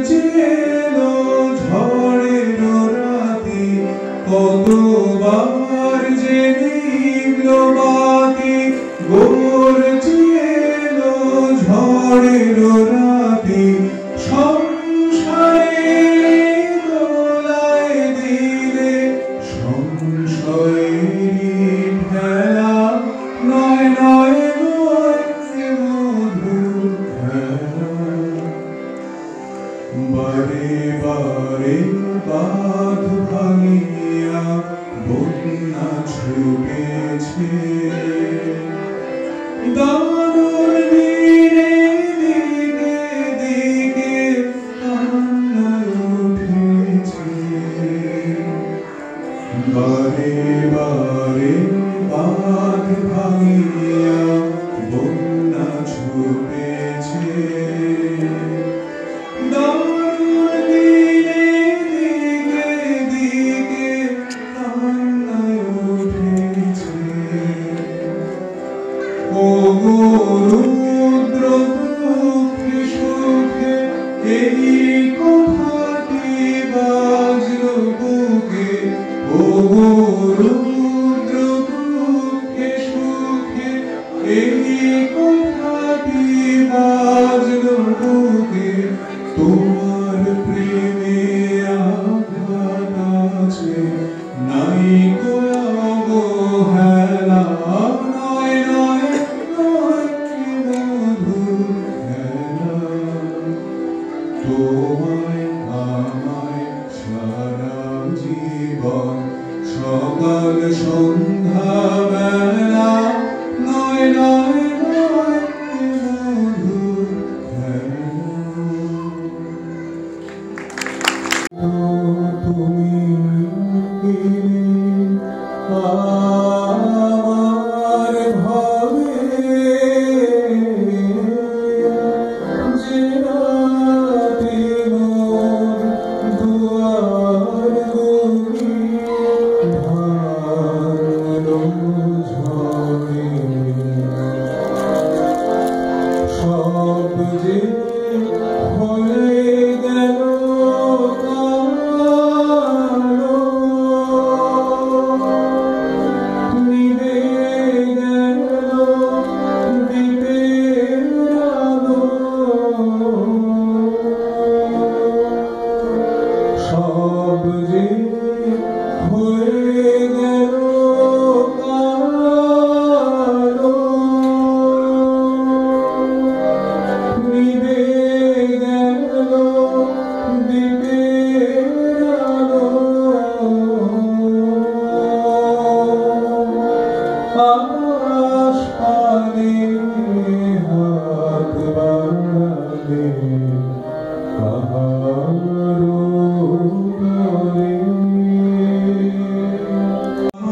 চেলো ঝড়ের রাতে কতবার যে নিভলো বাতি গোর চেলো ঝড়ের রাতে সংসারের দোলায় দিলে সংশয়ের খেলা নয় নয় নয় মধুর খেলা বারে বারে বাঁধ ভাঙিয়া বন্যা ছুটেছে দারুণ দিনে দিকে দিকে কান্না উঠেছে বারে বারে বাঁধ ভাঙিয়া বন্যা ছুটেছে দারুণ দিনে দিকে দিকে কান্না উঠেছে ও রুদ্র দুঃখে সুখে এই কথাটি বাজলো বুকে ও রুদ্র দুঃখে সুখে এই কথাটি বাজলো বুকে তোমার প্রেমে আঘাত আছে নাই গো অবহেলা নয় নয় নয় মধুর খেলা তোমায় আমায় সারা জীবন সকাল সন্ধ্যা বেলা নয় নয় নয় মধুর তুমি আমার ভাবে যে রাতে মোর দুয়ার তুমি ভালো ঝরে সব যে হয়ে গেল সব যে হয়ে গেল কালো নিভে গেল দ্বীপের আলো আকাশ পানে হাত বাড়ালে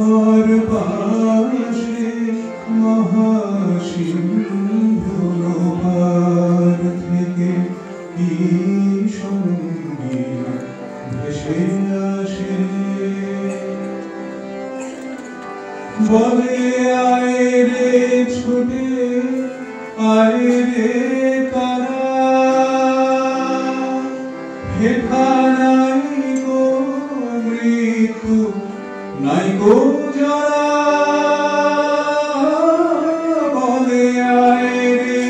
আমার পাশে মহাসিন্ধুর পার থেকে কি সঙ্গীত ভেসে আসে বলে আয় রে ছুটে আয় রে তারা হেথা নাই গো মৃত্যু নাই গো যারা বলে আয় রে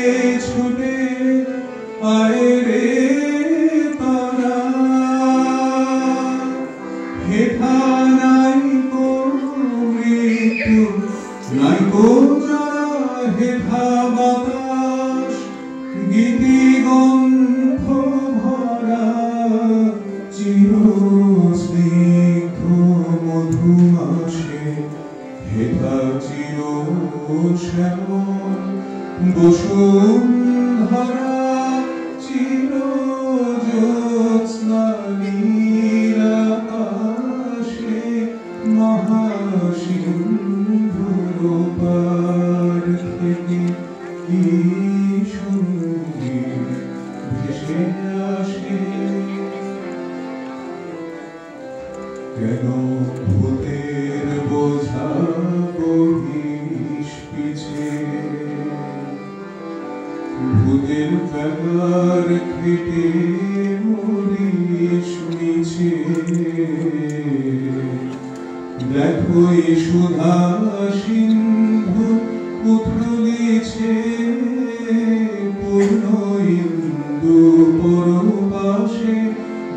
ছুটে আয় রে তারা হেথা নাই গো মৃত্যু নাই গো যারা হেথা বাতাস গীতি গন্ধ ভরা চির স্নিগ্ধ মধুমাসে হেথা চির শ্যামল বসুন্ধরা চির জ্যোৎস্না নীল আকাশে মহাসিন্ধুর পার থেকে কি সঙ্গীত ভেসে আসে কেন ভূতের বোঝা বহিস পিছে ভূতের ব্যাপার খেটে মরিস মিছে দেখো এই সুধা সিন্ধু উথলিছে পূর্ণ ইন্দু পরপাশে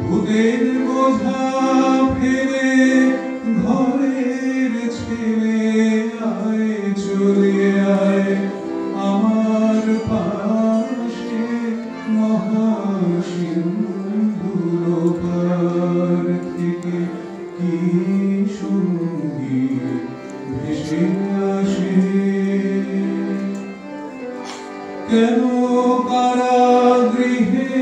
ভূতের বোঝা ফেলে ঘরের ছেলে আয় চলে আয় আমার পাশে মহাসিন্ধুর পার থেকে কি সঙ্গীত ভেসে আসে কেন কারাগৃহে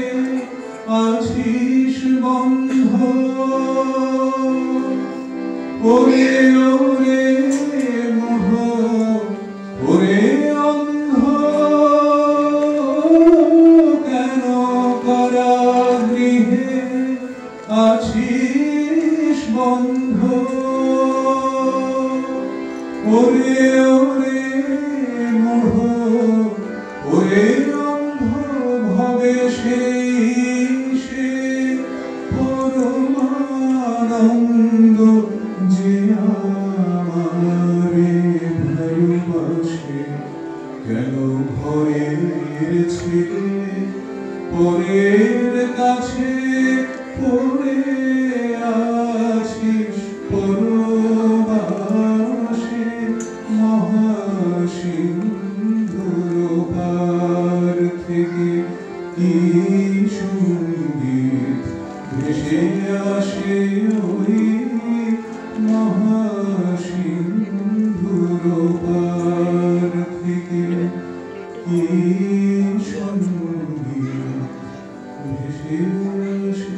আছিস বন্ধ ওরে ওরে মোহ ওরে অন্ধ কেন কারাগৃহে আছিস বন্ধ ওরে ওরে মোহ ওরে অন্ধ ভবে সেই সে পরমানন্দ যে আমারে ভালোবাসে কেন ঘরের ছেলে পরের কাছে পড়ে আছিস পরবাসে মহাসিন্ধুর পার থেকে কি সঙ্গীত ভেসে আসে ওই মহাসিন্ধুর পার থেকে কি সঙ্গীত ভেসে আসে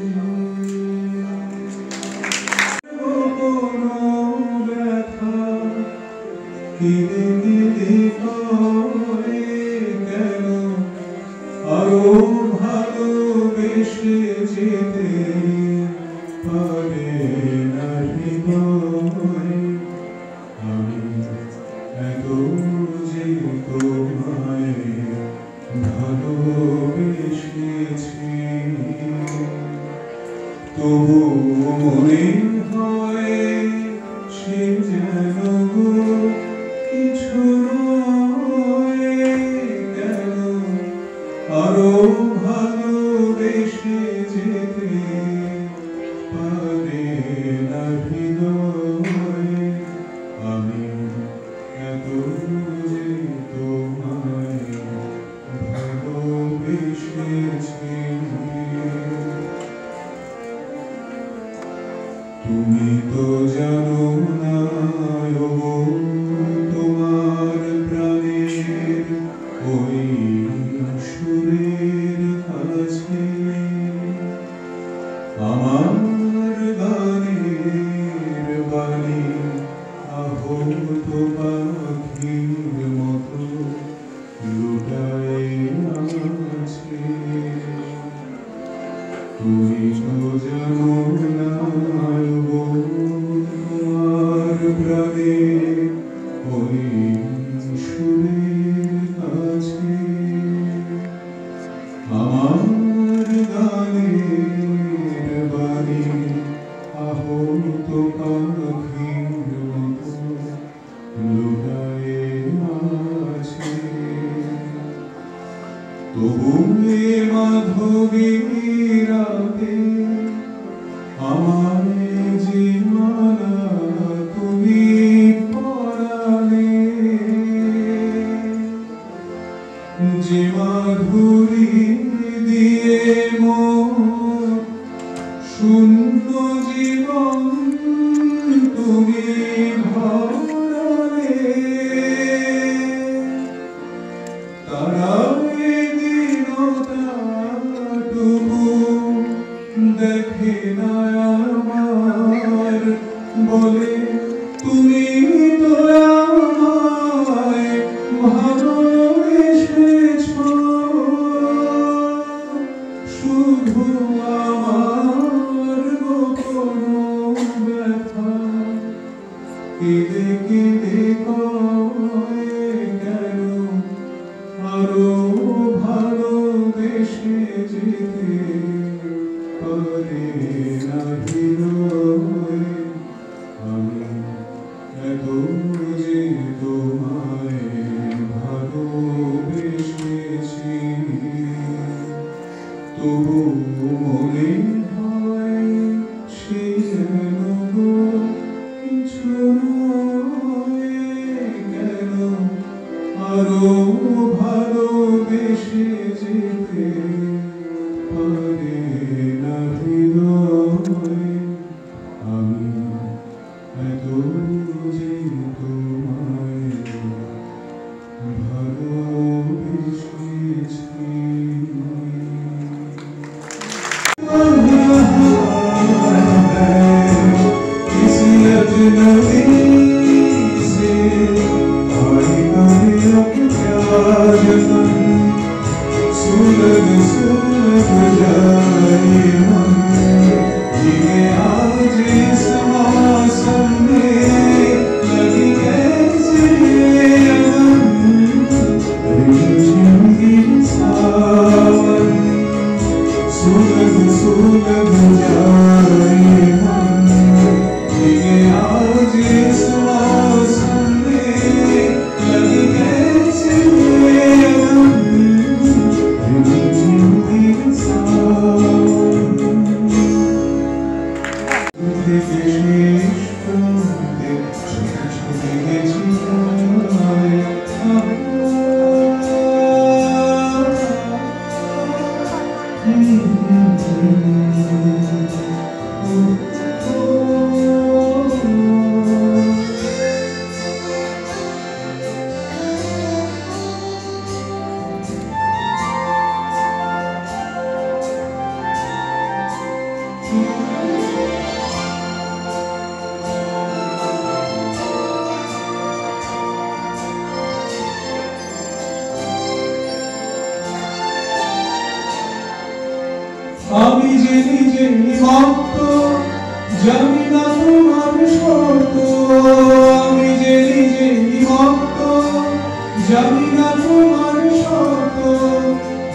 কেঁদে কেঁদে কয় কেন আরো ভালোবেসে যেতে পারে না হৃদয় আমি এত যে তোমায় ভালোবেসেছি তবু মনে হয় সে যেন কিছু নয় কেন আরো ভালোবেসে যেতে পারে না হৃদয় আমি এত যে তোমায় ভালোবেসেছি তুমি তো জানো না ওগো তোমার প্রাণের ওই সুরের কাছে আমার গানের বাণী আহত পাখির মতো লুটায় আছে তুমি তো জানো না ওগো তোমার প্রাণের ওই সুরের কাছে আমার গানের বাণী আহত পাখির মতো লুটায়ে আছে তবু এ মাধবীর রাতে আমায় যে মালা তুমি পরালে যে মাধুরী দিয়ে মোর শূন্য জীবন তুমি ভরালে তারা দীনতাটুকু দেখে না আমার বলে তুমি তো আমায় ভালোবেসেছ শুধু আমার গোপন ব্যথা কেঁদে কেঁদে কয় কেন আরো ভালোবেসে যেতে মনে হয় সে যেন কিছু নয়, কেন আরো ভালোবেসে যেতে পারে না হৃদয়। আমি এত যে তোমায় ভালোবেসেছি। किसी अजनबी से आई करे अब प्यार मन, सुलग सुलग जाए मन, ये आज इस मौसम में लगी कैसे अगन, रिमझिम गिर सावन, सुलग सुलग जाए मन, ये आज इस मौसम में लगी कैसे अगन, रिमझिम गिर सावन। तुझे शेष प्रांते छुपे छुपे गेছি তোমায়, আমি যে নিজে নিমত্ত জানি না তোমার শর্ত, আমি যে নিজে নিমত্ত জানি না তোমার শর্ত,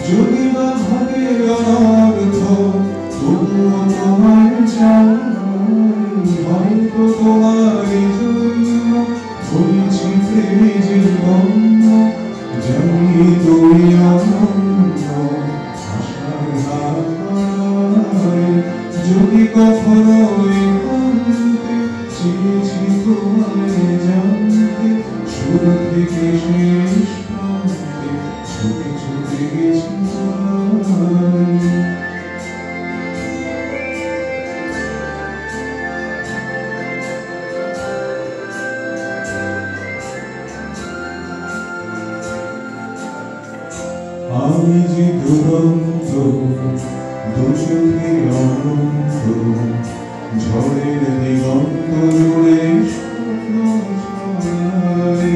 যদি বা ভাগের অনর্থ তবুও তোমার চাই, হয়তো তোমারই জন্য হয়েছি প্রেমে জীবন, জানি তুমি অনন্য আশার হারায়, যদি কখনো একান্তে চেয়েছি তোমায় জানতে, শুরু থেকে শেষ প্রান্তে ছুটে ছুটে গেছি তোমায়। আমি যে দুরন্ত দুচোখে অনন্ত, ঝড়ের দিগন্ত জুড়ে স্বপ্ন ছড়াই,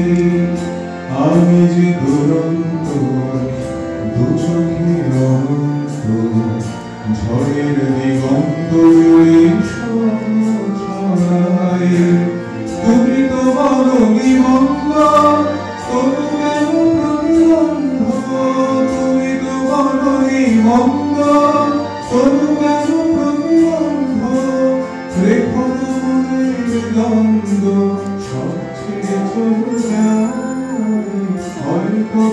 আমি যে দুরন্ত দুচোখে অনন্ত, ঝড়ের দিগন্ত জুড়ে স্বপ্ন ছড়াই, তুমি তো বলো নিমগ্ন তবু কেন প্রতিবন্ধ, তুমি তো বলো নিমগ্ন তবু কেন প্রতিবন্ধ, রেখো না মনের দ্বন্দ্ব সব ছেড়ে চলে যায়, হয়তো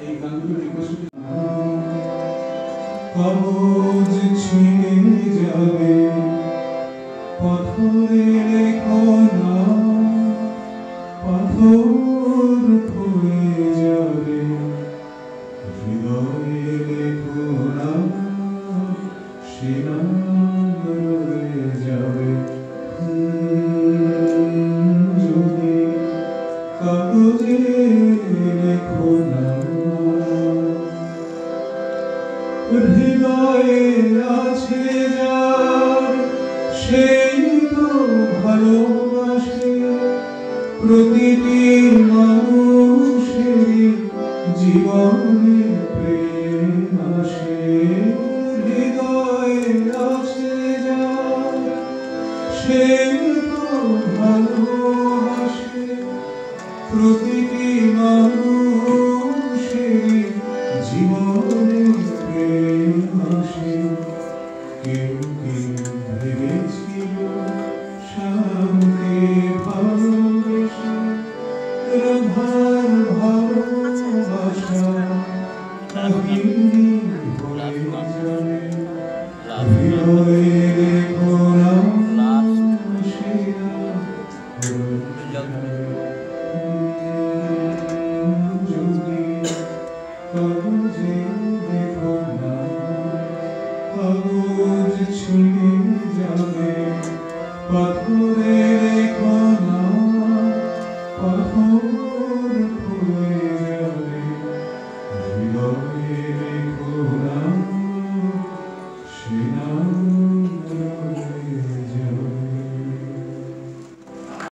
এই গানগুলো রিকোয়েস্ট কাগজ ছিঁড়ে যাবে পাথরে লেখা নাম পাথর ক্ষয়ে যাবে হৃদয়ে লেখা নাম সে নাম রয়ে যাবে যদি কাগজে লেখো নাম হৃদয়ে আছে যার সেই তো ভালোবাসে প্রতিটি মানুষের জীবনে প্রেম আসে হৃদয়ে আছে যার সেই তো ভালোবাসে প্রতিটি মানুষের জীবনে প্রেম আসে কেউ কেউ ভেবেছিল শান্তি ভালোবেসে রাধার ভালোবাসা কাহিনী হয়ে যাবে হৃদয়ে লেখো নাম সে যদি কাগজে লেখো নাম কাগজ ছিঁড়ে যাবে পাথরে লেখো নাম পাথর